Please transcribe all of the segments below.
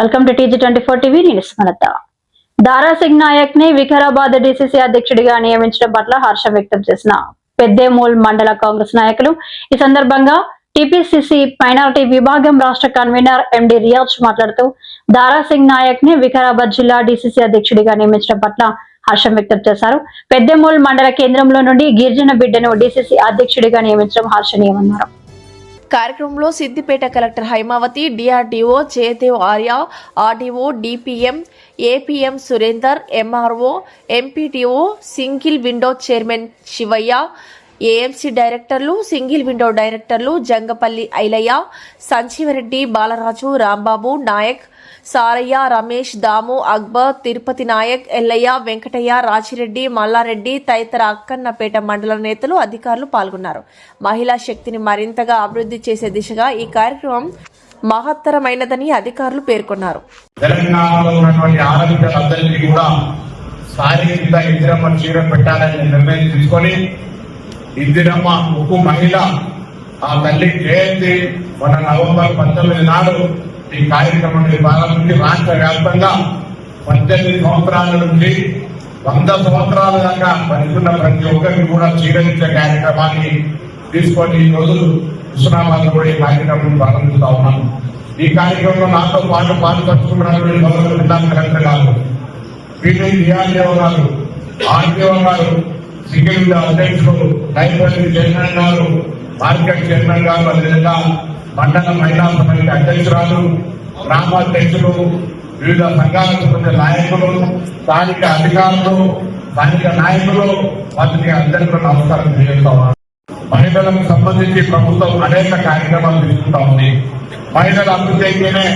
Welcome to TG24 TV. నేను స్మరత. దారాసింగ్ నాయక్ ని Vikarabad DCC అధ్యక్షుడిగా నియమించడం పట్ల హర్షం వ్యక్తం చేసిన పెద్దేమూల్ మండల కాంగ్రెస్ నాయకులు ఈ సందర్భంగా TPCC మైనారిటీ విభాగం రాష్ట్ర కన్వీనర్ MD రియాజ్ మాట్లాడుతూ దారాసింగ్ నాయక్ ని వికారాబాద్ జిల్లా DCC అధ్యక్షుడిగా నియమించడం పట్ల హర్షం వ్యక్తం చేశారు. పెద్దేమూల్ మండల కేంద్రంలో నుండి గిరిజన బిడ్డను DCC అధ్యక్షుడిగా నియమించడం హర్షణీయమన్నారు. కార్యక్రమంలో Siddipet collector Haimavathi, DRDO Jayadev Arya, RDO, DPM, APM Surender, MRO, MPTO, single window chairman Shivaiah, AMC డైరెక్టర్లు, సింగిల్ విండో డైరెక్టర్లు జంగపల్లి ఐలయ్య, సంజీవరెడ్డి, బాలరాజు, రాంబాబు నాయక్, సారయ్య, రమేష్, దాము, అక్బర్, తిరుపతి నాయక్, ఎల్లయ్య, వెంకటయ్య, రాజిరెడ్డి, మల్లారెడ్డి తదితర అక్కన్నపేట మండల నేతలు, అధికారులు పాల్గొన్నారు. మహిళా శక్తిని మరింతగా అభివృద్ధి చేసే దిశగా ఈ కార్యక్రమం మహత్తరమైనదని అధికారులు పేర్కొన్నారు. తెలంగాణలో ఉన్నటువంటి ఆరోగ్యులందరికీ కూడా శారీరక ఇందిరమ్మ చీర పెట్టాలని నిర్ణయం తీసుకొని ఇందిరమ్మ ఉక్కు మహిళ ఆ తల్లి జయంతి మన నవంబర్ 19 నాడు ఈ కార్యక్రమం ప్రారంభించి రాష్ట్ర వ్యాప్తంగా 18 సంవత్సరాల నుంచి 100 సంవత్సరాల దాకా బతుకున్న ప్రతి ఒక్కరికి కూడా చీరనిచ్చే కార్యక్రమాన్ని తీసుకొని ఈ రోజు హుస్నాబాద్ లో కూడా ఈ కార్యక్రమం ప్రారంభిస్తా ఉన్నాం. ఈ కార్యక్రమంలో నాతో పాటు పాల్పంచుకున్నటువంటి గౌరవ జిల్లా కలెక్టర్ గారు, DRDO గారు, RDO గారు, సింగిల్ అధ్యక్షులు, లైబ్రరీ చైర్మన్ గారు, మార్కెట్ చైర్మన్ గారు, అదేవిధంగా మండల మహిళా సమితి అధ్యక్షురాలు, గ్రామాధ్యక్షులు, వివిధ సంఘాలకు సంబంధించిన నాయకులు, స్థానిక అధికారులు, స్థానిక నాయకులు, వారికి అందరికీ నమస్కారం తెలియజేస్తా ఉన్నాను. మహిళలకు సంబంధించి ప్రభుత్వం అనేక కార్యక్రమాలు తీసుకుంటా ఉంది. మహిళల అభివృద్ధి అయితేనే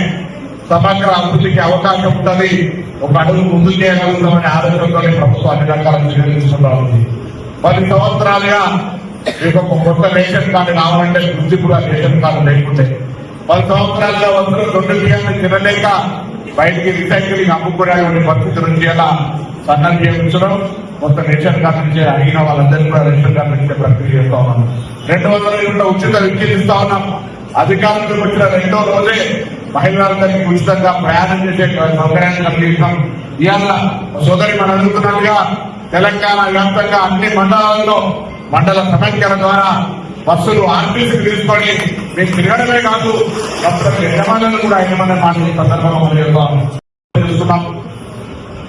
సమగ్ర అభివృద్ధికి అవకాశం ఉంటుంది, ఒక అడుగు ముందు చేయగలుగుతామనే ఆలోచనతో ప్రభుత్వం అన్ని రకాల చర్యలు తీసుకుంటా ఉంది. 10 సంవత్సరాలుగా మీకు ఒక కొత్త రేషన్ కార్డు కావాలంటే గుర్తి కూడా రేషన్ కార్డు లేకుంటే 10 సంవత్సరాలుగా వస్తున్న 2 బియ్యాన్ని తినలేక బయటికి రీసైక్లింగ్ అమ్ముకోవడానికి పరిస్థితి నుంచి అలా సన్నలు చేయించడం, కొత్త రేషన్ కార్డు నుంచి అడిగిన వాళ్ళందరికీ కూడా రేషన్ కార్డు ఇచ్చే ప్రక్రియ చేస్తా ఉన్నాం. 200 యూనిట్ల ఉచిత విద్యుత్ ఇస్తా ఉన్నాం. అధికారులకు వచ్చిన 2వ రోజే మహిళలందరికీ ఉచితంగా ప్రయాణం చేసే సౌకర్యాన్ని కలిగిస్తాం. ఇవాళ సోదరి మనం అడుగుతున్నట్టుగా తెలంగాణ వ్యాప్తంగా అన్ని మండలాల్లో మండల సమైక్యల ద్వారా బస్సులు ఆర్టీసీకి తీసుకొని మీకు తిరగడమే కాదు, బస్సుల యజమానులను కూడా యజమాని మాట్లాడే సందర్భంగా చేస్తున్నాం.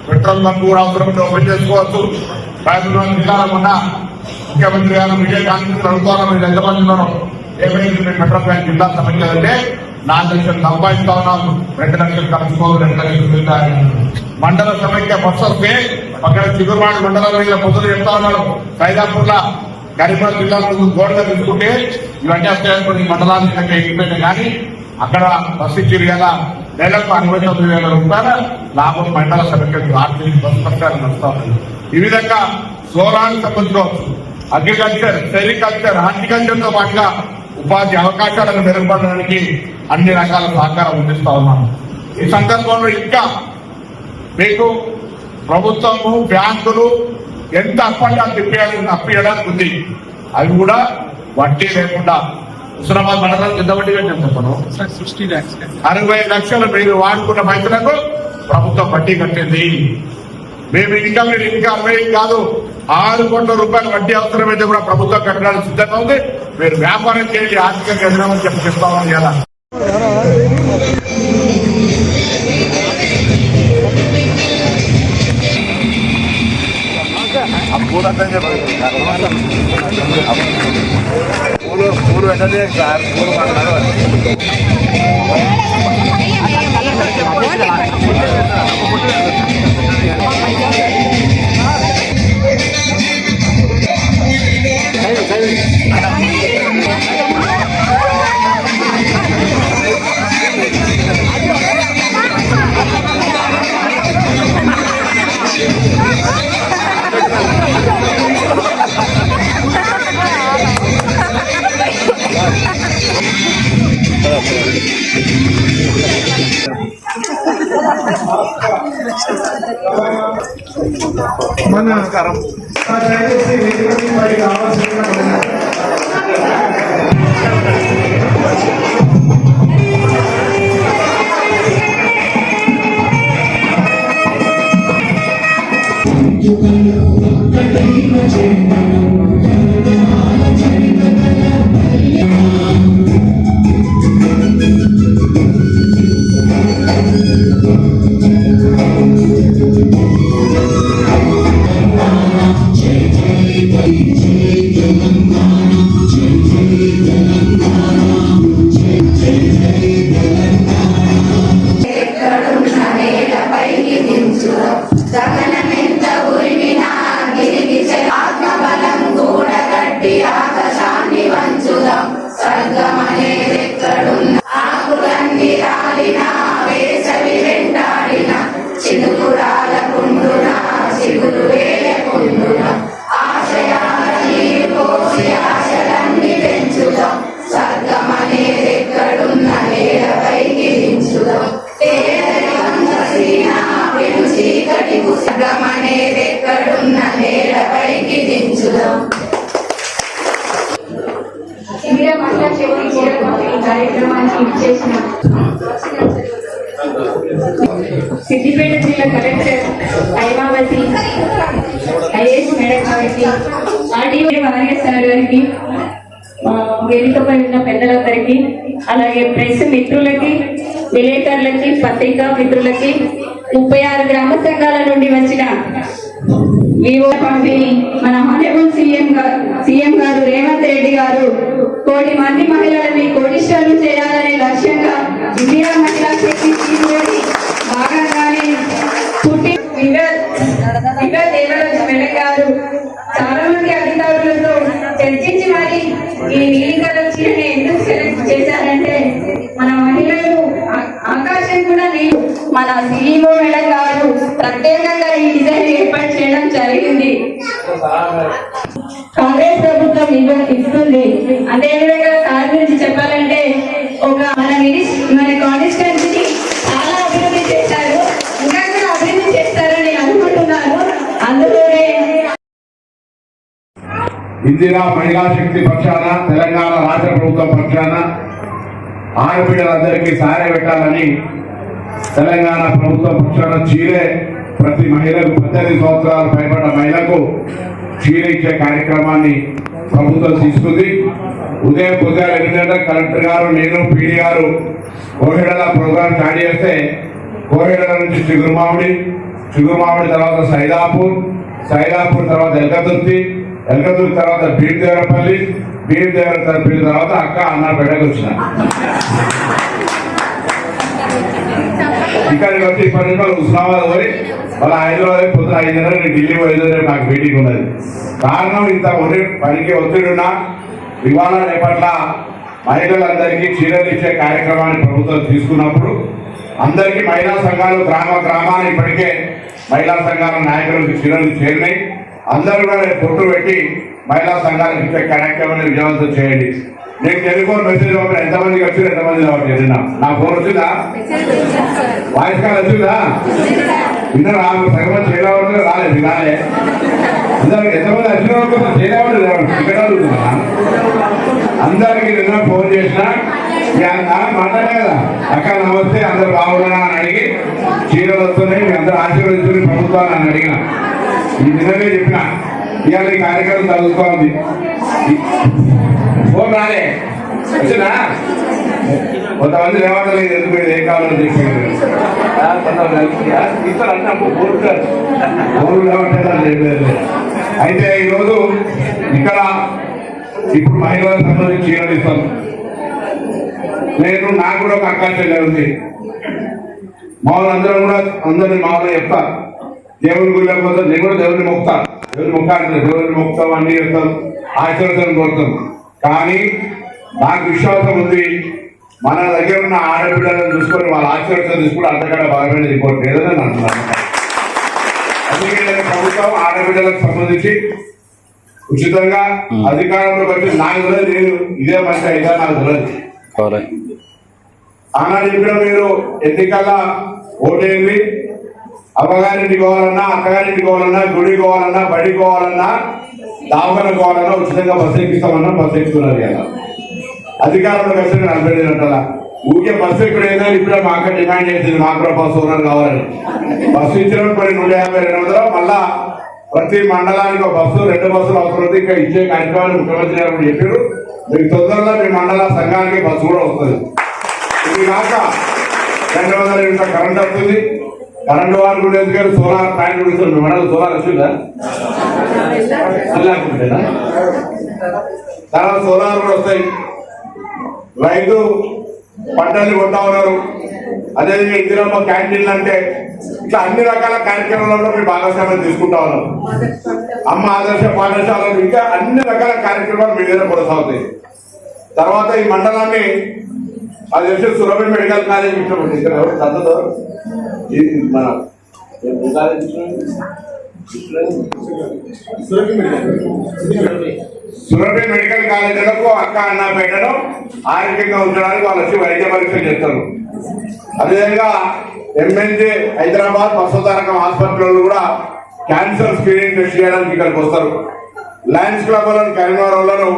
పెట్రోల్ బంక్ కూడా అవసరం ఓపెన్ చేసుకోవచ్చు. రాయలసీమ జిల్లాలో ఉన్న ముఖ్యమంత్రి గారు విజయకాంత్ ప్రభుత్వాలు మీరు ఎంతమంది ఉన్నారు? ఏమైంది పెట్రోల్ బ్యాంక్ జిల్లా సమైక్య అంటే 4 లక్షలు సంపాదిస్తా ఉన్నాం, 2 లక్షలు కలుసుకోవాలి, 2 లక్షలు వెళ్తారు. మండల సమైక్య బస్సు వస్తే పక్కన చిగురుమాడు మండలం మీద పొద్దులు చెప్తా ఉన్నాడు. సైదాపూర్ లా గరీబాద్ జిల్లాలో గోడగా తీసుకుంటే ఇవన్నీ వస్తాయనుకుని మండలానికి ఎక్కిపోయినా కానీ అక్కడ బస్సు ఇచ్చి కదా నెలకు 69,000 రూపాయల లాభం మండల సమైక్యకు ఆర్టీసీ బస్సు పథకాలు నడుస్తా ఉంది. ఈ విధంగా సోలార్ సంబంధించవచ్చు, అగ్రికల్చర్, సెరికల్చర్, హార్టికల్చర్ తో పాటుగా ఉపాధి అవకాశాలను మెరుగుపడడానికి అన్ని రకాల సహకారం అందిస్తా ఉన్నాను. ఈ సందర్భంలో ఇంకా మీకు ప్రభుత్వము, బ్యాంకులు ఎంత అప్పియడానికి ఉంది, అవి కూడా వడ్డీ లేకుండా హుస్నాబాద్ మండలం ఎంత వడ్డీ కట్టాం చెప్పను? 60 లక్షలు మీరు వాడుకున్న పైసలకు ప్రభుత్వం వడ్డీ కట్టింది. మేము ఇంకా 60 కాదు 6 కోట్ల రూపాయల వడ్డీ అవసరమైతే కూడా ప్రభుత్వం కట్టడానికి సిద్ధంగా ఉంది. మీరు వ్యాపారం చేసి ఆర్థికంగా ఎదురమని చెప్తామని ఎలా పూలు పెట్టదే సార్, పూలు సిద్దిపేట జిల్లా కలెక్టర్ హైమావతి ఐఏఎస్ మేడం గారికి ఆర్టీఓ వారియర్ సార్ గారికి వేదికపై ఉన్న పెద్దలందరికీ అలాగే ప్రెస్ మిత్రులకి విలేకరులకి పత్రికా మిత్రులకి 36 గ్రామ సంఘాల నుండి వచ్చిన వివో పంపిణీ మన హానరబుల్ సీఎం గారు రేవంత్ రెడ్డి గారు 1 కోటి మంది మహిళలని కోటీశ్వరులు చేయాలనే లక్ష్యంగా ఇందిరా మహిళా శక్తి తీసుకొని భాగంగానే పుట్టి దేవరాజు మేడం గారు చాలా మంది అధికారులతో చర్చించి మరి ఈ నీలి కలర్ చీరని ఎందుకు సెలెక్ట్ చేశారంటే మన మహిళలు ఆకాశం కూడా లేదు. మన సీఈఓ మేడం గారు ప్రత్యేకంగా ఈ డిజైన్ ఏర్పాటు చేయడం జరిగింది. కాంగ్రెస్ ప్రభుత్వం ఇస్తుంది. అదేవిధంగా సార్ గురించి చెప్పాలంటే మన కాన్స్టిట్యూన్సీని చాలా అభివృద్ధి చేశారు. ఇంకా కూడా అభివృద్ధి చేస్తారని నేను అనుకుంటున్నాను. అందులోనే ఇందిరా మహిళా శక్తి పక్షాన తెలంగాణ రాష్ట్ర ప్రభుత్వం పక్షాన ఆడబిడ్డలందరికీ సహాయ పెట్టాలని తెలంగాణ ప్రభుత్వం పక్షాన చీరే ప్రతి మహిళకు 18 సంవత్సరాలు పైబడ్డ మహిళకు చీర ఇచ్చే కార్యక్రమాన్ని ప్రభుత్వం తీసుకుంది. ఉదయం 8 గంటలకు కలెక్టర్ గారు నేను పీడీ గారు కోహెడల ప్రోగ్రాం స్టార్ట్ చేస్తే కోహెడల నుంచి చిగురుమామిడి తర్వాత సైదాపూర్ తర్వాత ఎల్కతుర్తి తర్వాత బీర్దేవరపల్లి తర్వాత అక్క అన్నపేటకు వచ్చిన ఇక్కడికి వచ్చి 10 నిమిషాలు ఉస్మానాబాద్ పోయి మళ్ళీ హైదరాబాద్ పొద్దున 5 గంటలకు ఢిల్లీ 5 గంటలకు నాకు మీటింగ్ ఉన్నది. కారణం ఇంత పనికి ఒత్తిడిన్నా ఇవాళ రేపట్ల మహిళలందరికీ చీరలు ఇచ్చే కార్యక్రమాన్ని ప్రభుత్వం తీసుకున్నప్పుడు అందరికీ మహిళా సంఘాలు గ్రామాన్ని ఇప్పటికే మహిళా సంఘాల నాయకులకు చీరలు చేరినాయి. అందరూ కూడా పొట్టు పెట్టి మహిళా సంఘాలకు ఇచ్చే కార్యక్రమాన్ని విజయవంతం చేయండి. నేను టెలిఫోన్ మెసేజ్ పంపిన ఎంతమందికి వచ్చింది ఎంతమంది జరిగినా నా ఫోన్ వచ్చిందా వాయిస్ కాల్ వచ్చిందా విన్నర్ సగం చేయలేవాడు రాలేదు రాలే అందరికి ఎంతమంది వచ్చిన కోసం చేయలేవాడు టికెట్ అడుగుతున్నా అందరికి నిన్న ఫోన్ చేసిన మాట్లాడే కదా అక్క నమస్తే అందరు బాగున్నారా అని అడిగి చీరలు వస్తున్నాయి మీ అందరూ ఆశీర్వదించుకుని ప్రభుత్వాన్ని అని అడిగిన ఈ నిన్ననే చెప్పిన ఇవాళ ఈ కార్యక్రమం జరుగుతూ ఉంది. ఫోన్ రాలే వచ్చినా కొంతమంది లేవట్లేదు ఎందుకు మీరు ఏం కావాలో చెప్పారు ఇస్తారు అన్నప్పుడు ఫోన్ లేవట్లేదు. అయితే ఈరోజు ఇక్కడ ఇప్పుడు మహిళలకు సంబంధించి చీరలు ఇస్తాను. నాకు కూడా ఒక అక్క చెల్లె ఉంది. మామూలు అందరినీ మామూలు చెప్తా దేవుని గుళ్ళ పోతాం. నేను కూడా దేవుని మొక్కుతాను. దేవుని మొక్కుతాం అన్ని చెప్తాం ఆశీర్వదం కోరుతాం. కానీ నాకు విశ్వాసం ఉంది మన దగ్గర ఉన్న ఆడబిడ్డలను చూసుకొని వాళ్ళ ఆశీర్వాదం తీసుకుంటే అంతకంటే బలమైన రిపోర్ట్ లేదని అంటున్నాను. అందుకే ప్రభుత్వం ఆడబిడ్డలకు సంబంధించి ఉచితంగా అధికారంలోకి వచ్చి నాకు తెలియదు నేను ఇదే మంచి అయినా నాకు తెలియదు. ఆనాడు చెప్పిన మీరు ఎన్నికల్లో ఓటేంది అమ్మగారింటికి పోవాలన్నా అక్కగారింటికి పోవాలన్నా గుడి పోవాలన్నా బడి పోవాలన్నా దావన పోవాలన్నా ఉచితంగా బస్సు ఎక్కిస్తామన్నా బస్సు ఎక్కుతున్నారు కదా. అధికారంలోకి వచ్చి నేను అనుభవించాల ఊరికే బస్సు ఇక్కడ ఏదైనా ఇప్పుడే మా అక్క డిమాండ్ చేసింది మాకు కూడా బస్సు ఓనర్ కావాలని. బస్సు ఇచ్చినప్పుడు 150-200 మళ్ళా ప్రతి మండలానికి ఒక బస్సు 2 బస్సులు అవసరం ఇంకా ఇచ్చే కార్యక్రమాన్ని ముఖ్యమంత్రి గారు చెప్పారు. మీకు తొందరలో మీ మండల సంఘానికి బస్సు కూడా వస్తుంది. ఇది కాక 200 యూనిట్ల కరెంట్ వస్తుంది. కరెంటు వారు కూడా ఎందుకంటే సోలార్ ప్లాంట్ ఉంటుంది. మీ మండలం సోలార్ వచ్చిందా? తర్వాత సోలార్ కూడా వస్తాయి. రైతు పంటలు కొంటా ఉన్నారు. అదేవిధంగా ఇందిరమ్మ క్యాంటీన్లు అంటే ఇట్లా అన్ని రకాల కార్యక్రమాలలో మీరు భాగస్వామ్యం తీసుకుంటా ఉన్నారు. అమ్మ ఆదర్శ పాఠశాలలు ఇంకా అన్ని రకాల కార్యక్రమాలు మీ దగ్గర కొనసాగుతాయి. తర్వాత ఈ మండలాన్ని అది వచ్చి సురభి మెడికల్ కాలేజ్ ఇచ్చినప్పుడు మన సురభి మెడికల్ కాలేజీలకు అక్క అన్న పెట్టడం ఆరోగ్యంగా ఉంచడానికి వాళ్ళు వచ్చి వైద్య పరీక్షలు చేస్తారు. అదేవిధంగా ఎంఎన్జే హైదరాబాద్ బసవతారకం హాస్పిటల్ కూడా క్యాన్సర్ స్క్రీనింగ్ టెస్ట్ చేయడానికి ఇక్కడికి వస్తారు. లయన్స్ క్లబ్ వాళ్ళని కరీంనగర్ వాళ్ళను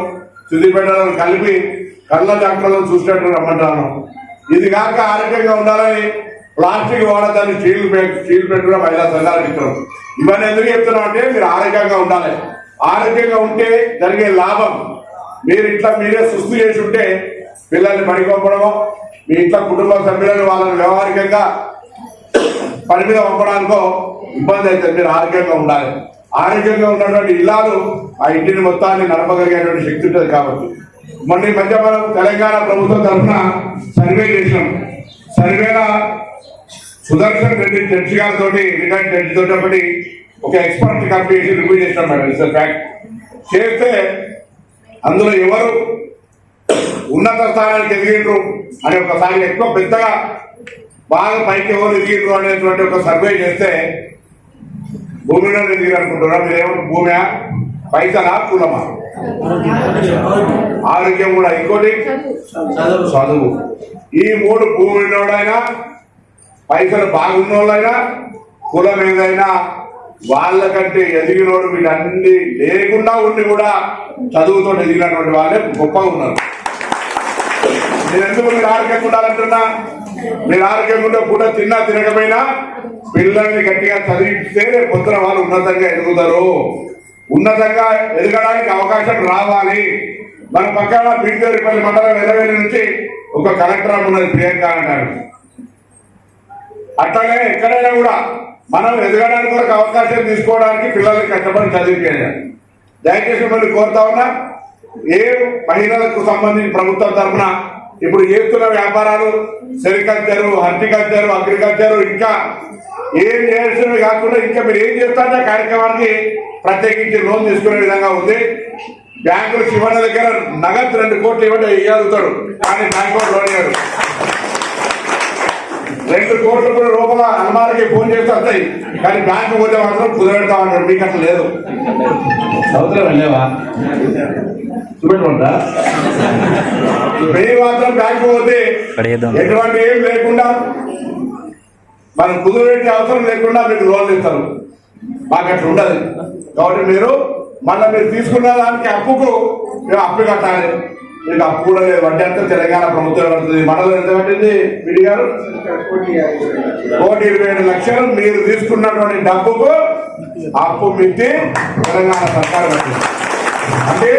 సిద్దిపేటలను కలిపి కళ్ళ డాక్టర్లను చూసినట్టు రమ్మంటాను. ఇది కాక ఆరోగ్యంగా ఉండాలని ప్లాస్టిక్ వాడదాన్ని స్టీల్ ప్లేట్ కూడా మహిళా సంఘాలకు ఇస్తారు. ఇవన్నీ ఎందుకు చెప్తున్నాం అంటే మీరు ఆరోగ్యంగా ఉండాలి. ఆరోగ్యంగా ఉంటే జరిగే లాభం మీరు ఇట్లా మీరే సుస్థి చేసి ఉంటే పిల్లల్ని పడిపోవడమో మీ ఇంట్లో కుటుంబ సభ్యులను వాళ్ళని వ్యవహారికంగా పని మీద పంపడానికో ఇబ్బంది అవుతుంది. మీరు ఆరోగ్యంగా ఉండాలి. ఆరోగ్యంగా ఉన్నటువంటి ఇల్లాలు ఆ ఇంటిని మొత్తాన్ని నడపగలిగేటువంటి శక్తి ఉంటుంది. కాబట్టి మొన్న ఈ మధ్య మనం తెలంగాణ ప్రభుత్వం తరఫున సర్వే చేసినాం. సర్వేలో సుదర్శన్ రెడ్డి జడ్జి గారితో రిటైర్డ్ జడ్జి తోటి ఒకటి ఒక ఎక్స్పర్ట్ కమిటీ రివ్యూ చేసినాం మేడం. It's fact. చేస్తే అందులో ఎవరు ఉన్నత స్థానానికి ఎదిగిండ్రు అని ఒకసారి ఎక్కువ పెద్దగా బాగా పైకి ఎవరు ఎదిగిండ్రు అనేటువంటి ఒక సర్వే చేస్తే భూమిలో ఎదిగి అనుకుంటున్నా మీరేమో భూమి పైసలా కులమా? ఆరోగ్యం కూడా. ఇంకోటి చదువు. ఈ 3 భూమిలోడైనా పైసలు బాగున్నోళ్ళైనా కులం ఏదైనా వాళ్ళకంటే ఎదిగినోడు వీటన్ని లేకుండా ఉండి కూడా చదువుతో ఎదిగినటువంటి వాళ్ళే గొప్పగా ఉన్నారు. నేను ఎందుకు మీరు ఆరోగ్యంగా ఉండాలంటున్నా? మీరు ఆరోగ్యంగా ఉంటే పూట తిన్నా తినకపోయినా పిల్లల్ని గట్టిగా చదివిస్తే పొద్దున వాళ్ళు ఉన్నతంగా ఎదుగుతారు. ఉన్నతంగా ఎదగడానికి అవకాశం రావాలి. మన పక్కన బీజేపల్లి మండలం ఎర్రవేలి నుంచి ఒక కలెక్టర్ ఉన్నది ప్రియాంక అంటారు. అట్లానే ఎక్కడైనా కూడా మనం ఎదగడానికి వరకు అవకాశం తీసుకోవడానికి పిల్లల్ని కష్టపడి చదివించాలి. దయచేసి మళ్ళీ కోరుతా ఉన్నా, ఏ మహిళలకు సంబంధించి ప్రభుత్వం తరఫున ఇప్పుడు చేస్తున్న వ్యాపారాలు సెరికల్చరు, హార్టికల్చరు, అగ్రికల్చరు ఇంకా ఏం చేస్తున్నవి కాకుండా ఇంకా మీరు ఏం చేస్తారో కార్యక్రమానికి ప్రత్యేకించి లోన్ తీసుకునే విధంగా ఉంది. బ్యాంకులు శివన్న దగ్గర నగదు 2 కోట్లు ఇవ్వండి ఇవ్వగలుగుతాడు, కానీ బ్యాంకు లోన్ ఇవ్వరు. 2 కోట్ల రూపాయల అల్మారికి ఫోన్ చేస్తే వస్తాయి, కానీ బ్యాంకు పోతే మాత్రం కుదరబెడతామన్నాడు. మీకు అట్లా లేదు. సముద్రం వెళ్ళేవా చూపెట్టుకుంటా మీరు మాత్రం బ్యాంకు పోతే ఎటువంటి ఏం లేకుండా మనం కుదురుపెట్టే అవసరం లేకుండా మీకు లోన్లు ఇస్తారు. మాకు అట్లా ఉండదు. కాబట్టి మీరు మళ్ళీ మీరు తీసుకున్న దానికి అప్పుకు మేము అప్పు కట్టాలి. మీకు అప్పు కూడా లేదు. వడ్డీ అంతా తెలంగాణ ప్రభుత్వం పడుతుంది. మండలం ఎంత పట్టింది విడి గారు? 1,27,00,000 మీరు తీసుకున్నటువంటి డబ్బుకు అప్పు మిత్తి తెలంగాణ సర్కారు పట్టింది. అంటే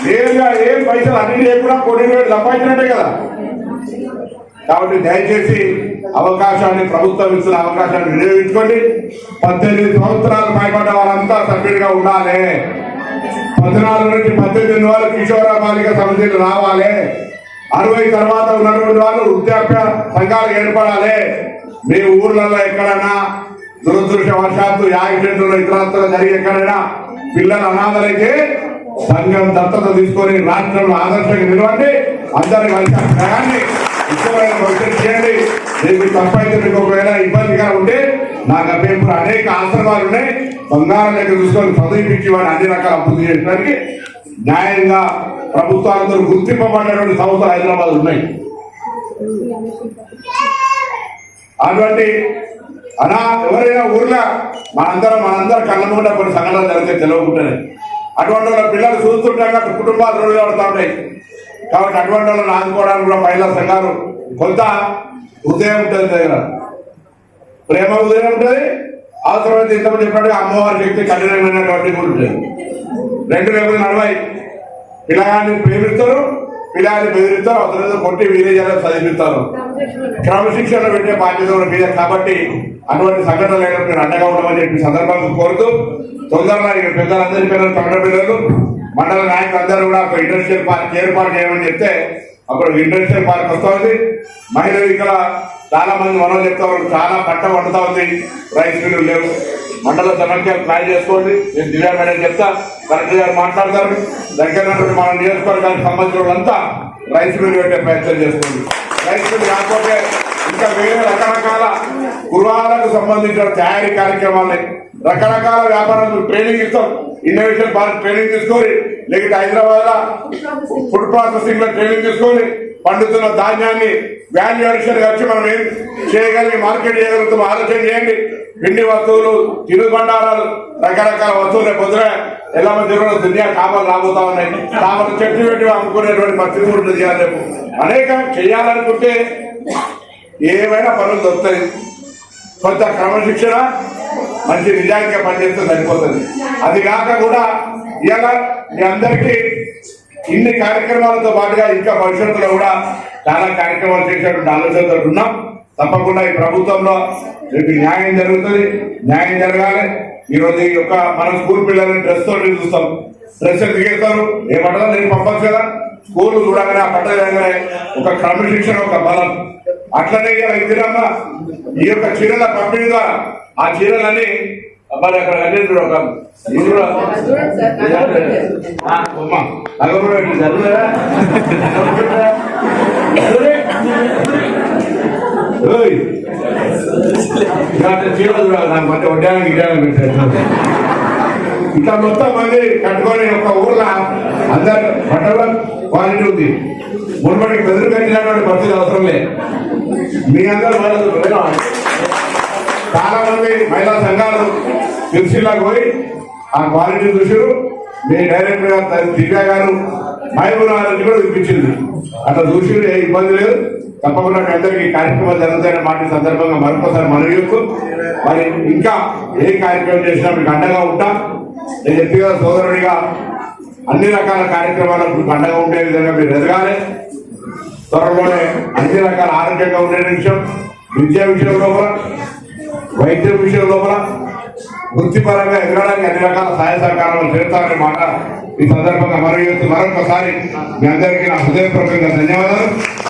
నేరుగా ఏం పైసలు అన్ని లేకుండా 1,27,00,000 సంపాదించినట్టే కదా. కాబట్టి దయచేసి అవకాశాన్ని ప్రభుత్వం ఇస్తున్న అవకాశాన్ని వినియోగించుకోండి. 18 సంవత్సరాలు పైబడ్డ వారంతా సభ్యుడిగా ఉండాలి. 14 నుంచి 18 వాళ్ళు కిషోర బాలిక సమితిలు రావాలి. 60 తర్వాత ఉన్నటువంటి వాళ్ళు వృద్ధాప్య సంఘాలు ఏర్పడాలి. మీ ఊర్లలో ఎక్కడైనా దురదృష్టవశాత్తు యాక్సిడెంట్లు ఇతరత్తులు జరిగి ఎక్కడైనా పిల్లలు అనాథలైతే సంఘం దత్తత తీసుకొని రాష్ట్రంలో ఆదర్శంగా నిలవండి. అందరి కలిసి భయాన్ని ఇష్టమైన భవిష్యత్తు చేయండి. మీకు తప్పైతే మీకు ఒకవేళ ఇబ్బందిగా ఉంటే నాకు అభ్యంతరం అనేక ఆశ్రమాలు ఉన్నాయి. బంగారం దగ్గర చూసుకొని చదివిపించి వాడిని అన్ని రకాల అభివృద్ధి చేయడానికి న్యాయంగా ప్రభుత్వాలతో గుర్తింపబడినటువంటి సంస్థలు హైదరాబాద్ ఉన్నాయి. అటువంటి ఎవరైనా ఊర్లో మనందరం కళ్ళ ముందు కొన్ని సంఘటనలు జరిగితే తెలియకుంటాయి. అటువంటి వాళ్ళ పిల్లలు చూస్తుంటే కుటుంబాలు రోజులు పడుతూ ఉంటాయి. కాబట్టి అటువంటి వాళ్ళని ఆదుకోవడానికి కూడా మహిళా సంఘాలు కొంత హృదయం ఉంటుంది, దగ్గర ప్రేమ హృదయం ఉంటుంది, అవసరమైతే ఇంతకుముందు చెప్పినట్టుగా అమ్మవారి శక్తి కఠినమైనటువంటి కూడా ఉంటుంది. 2 లేకపోతే 40 పిల్లగాన్ని ప్రేమిస్తారు, పిల్లగాన్ని బెదిరిస్తారు, అవసరం కొట్టి విలేజాలను చదివిస్తారు. క్రమశిక్షణ పెట్టే బాధ్యత కూడా మీద. కాబట్టి అటువంటి సంఘటనలు అయినప్పుడు మీరు అండగా ఉండమని చెప్పి సందర్భంగా కోరుతూ, తొందరగా ఇక్కడ పెద్దలందరి పిల్లలు, తమిళ పిల్లలు, మండల నాయకులు అందరూ కూడా ఒక ఇండస్ట్రియల్ పార్క్ ఏర్పాటు చేయమని చెప్తే అప్పుడు ఇండస్ట్రియల్ పార్క్ వస్తూ ఉంది. మహిళలు ఇక్కడ చాలా మంది మనం చెప్తా ఉన్నారు, చాలా పంట వండుతా ఉంది, రైస్ మిల్లులు లేవు. మండల సమస్యలు ప్లాన్ చేసుకోండి. నేను దివ్యా మేడం చెప్తా, కలెక్టర్ గారు మాట్లాడతారు. దగ్గర మన నియోజకవర్గానికి సంబంధించిన వాళ్ళంతా రైస్ మిల్లు పెట్టే ప్రయత్నం చేసుకోండి. రైస్ మిల్లు కాకపోతే ఇంకా వేరే రకరకాల గృహాలకు సంబంధించిన తయారీ కార్యక్రమాలని, రకరకాల వ్యాపారాలకు ట్రైనింగ్ ఇస్తాం. ఇన్నోవేషన్ పార్క్ ట్రైనింగ్ తీసుకొని, లేకపోతే హైదరాబాద్ లో ఫుడ్ ప్రాసెసింగ్ లో ట్రైనింగ్ తీసుకొని పండుతున్న ధాన్యాన్ని వాల్యూ అడిషన్ వచ్చి మనం ఏం చేయగలిగి మార్కెట్ చేయగలుగుతాం ఆలోచన చేయండి. పిండి వస్తువులు, తినుబండారాలు, రకరకాల వస్తువులు పొద్దున ఎలా మంది దునియా కామలు రాబోతా ఉన్నాయి. కామలు చెట్టు పెట్టి అమ్ముకునేటువంటి పరిస్థితి ఉంటుంది. రేపు అనేక చేయాలనుకుంటే ఏమైనా పనులు దొరుకుతాయి. కొంత క్రమశిక్షణ, మంచి నిజాయితీగా పనిచేస్తే సరిపోతుంది. అది కాక కూడా ఇలా మీ అందరికీ ఇన్ని కార్యక్రమాలతో పాటుగా ఇంకా భవిష్యత్తులో కూడా చాలా కార్యక్రమాలు చేసేటువంటి ఆలోచనతో ఉన్నాం. తప్పకుండా ఈ ప్రభుత్వంలో రేపు న్యాయం జరుగుతుంది, న్యాయం జరగాలి. ఈరోజు ఈ యొక్క మన స్కూల్ పిల్లల్ని డ్రెస్ తోటి చూస్తాం. డ్రెస్ ఎందుకు వేస్తారు? ఏమంటారా నేను పంపచ్చు కదా. స్కూల్ చూడగానే ఆ పట్ట చేయగానే ఒక క్రమశిక్షణ, ఒక బలం. అట్లనే ఇదిరమ్మా ఈ యొక్క చీరల పంపిణీ ద్వారా ఆ చీరలన్నీ అబ్బాయి అక్కడ అన్ని ఒక ఇది కూడా చీరలు నాకు మధ్య వడ్డానికి ఇట్లా మొత్తం మంది కట్టుకొని ఒక ఊర్లో అందరు బట్టల క్వాలిటీ ఉంది. మునుపటికి బెదురు కట్టినటువంటి పరిస్థితి అవసరం లేదు. మీ అందరూ చాలా మంది మహిళా సంఘాలు సిరిసిల్లాకు పోయి ఆ క్వాలిటీ చూసారు. మీ డైరెక్టర్ గారు దివ్య గారు మహబూబ్ నగర్ కూడా చూపించింది. అట్లా చూసి ఏ ఇబ్బంది లేదు. తప్పకుండా మీ అందరికీ కార్యక్రమాలు జరుగుతాయనే మాట సందర్భంగా మరొకసారి మనవి చేస్తూ, మరి ఇంకా ఏ కార్యక్రమం చేసినా మీకు అండగా ఉంటా. నేను వ్యక్తిగత సోదరుడిగా అన్ని రకాల కార్యక్రమాలకు అండగా ఉండే విధంగా మీరు ఎదగాలి. త్వరలోనే అన్ని రకాల ఆరోగ్యంగా ఉండే విషయం, విద్యా విషయం లోపల, వైద్యం విషయం లోపల, వృత్తిపరంగా ఎదగడానికి అన్ని రకాల సహాయ సహకారాలు చేస్తారనే మాట ఈ సందర్భంగా మరొకసారి మీ అందరికీ నా హృదయపూర్వకంగా ధన్యవాదాలు.